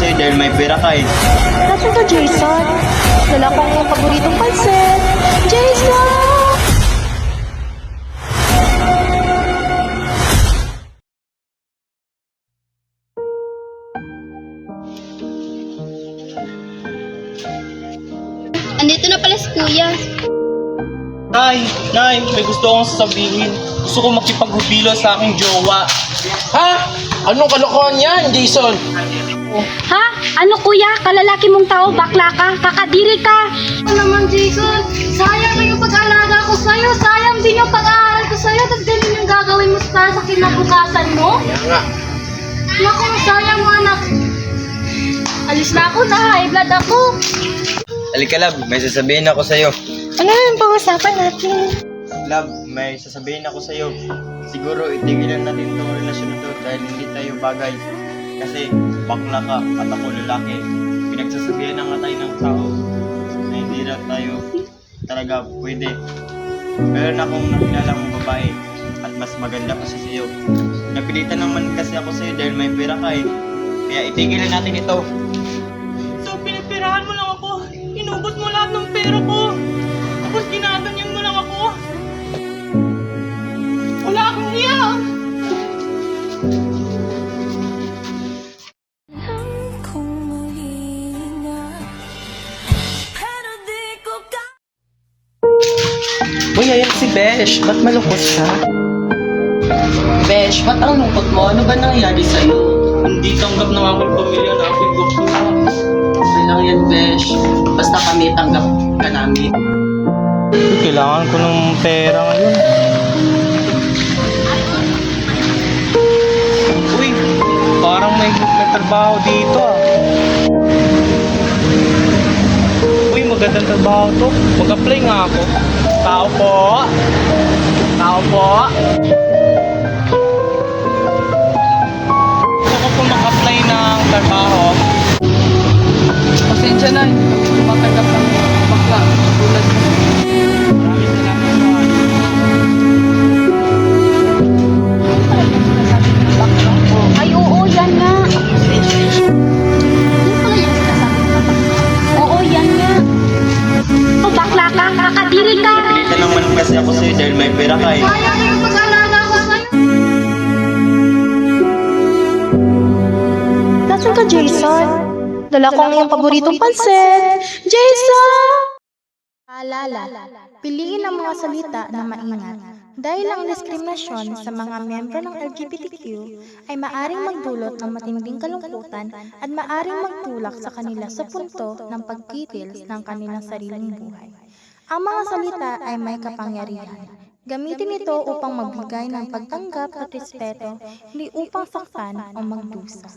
sa'yo dahil may pera ka eh. Nasaan ka, Jason? Dala ko ang iyong paboritong pansit. Jason! Andito na pala si Kuya. Nay, may gusto akong sasabihin. Gusto ko makipaghubilo sa aking jowa. Ha? Anong kalokohan yan, Jason? Ha? Ano kuya? Kalalaki mong tao, bakla ka, kakadiri ka. Ano naman Jason? Sayang na yung pag-aalaga ko sa'yo. Sayang din yung pag-aaral ko sa'yo. Tapos ganun yung gagawin mo para sa kinabukasan mo. Kaya nga. Naku, sayang mo anak. Alis na ako, na high blood ako. Halika love, may sasabihin ako sa'yo. Ano yung pag-usapan natin? Love, may sasabihin ako sa'yo. Siguro itigilan natin itong relasyon na to dahil hindi tayo bagay. Kasi bakla ka at ako lalaki. Pinagsasabihan na nga tayo ng tao na hindi na tayo talaga pwede. Meron akong nakilala mong babae at mas maganda pa siya sa'yo. Napilitan naman kasi ako sa'yo dahil may pera ka eh. Kaya itigilan natin ito. So, pinipirahan mo lang ako. Inubos mo lahat ng pera ko. Tapos ginaganyan mo lang ako. Wala akong iyak. Uy, ayan si Besh. Ba't malungkot siya? Besh, ba't ang lungkot mo? Ano ba nangyari sa'yo? Hindi tanggap ng aking pamilya na aking doktora. Okay lang yan, Besh. Basta kami tanggap ka namin. Kailangan ko ng pera ngayon. Uy, parang may trabaho dito ah. Uy, magandang trabaho to. Mag-apply nga ako. Tao po. Tao po. Gusto ko po mag-apply ng trabaho. Pasensya na. Tumatanggap ng bakla. Tulad mo. Maraming salamat po. Ay, oo, yan nga. Yun pala yung sinasabi ko. Oo, yan nga. Oh, bakla ka, kakadiri ka. Napilitan naman kasi ako sa'yo dahil may pera ka eh. Sayang na yung pag-aalaga ko sa'yo. Nasaan ka, Jason? Dala ko ang iyong paboritong pansit. Jason! Paalala, piliin ang mga salita na maingat dahil ang diskriminasyon sa mga miyembro ng LGBTQ ay maaring magdulot ng matinding kalungkutan at maaring magtulak sa kanila sa punto ng pagtitil ng kanilang sariling buhay. Ang mga salita ay may kapangyarihan. Gamitin ito upang magbigay ng pagtanggap at respeto, hindi upang saktan o magdusa.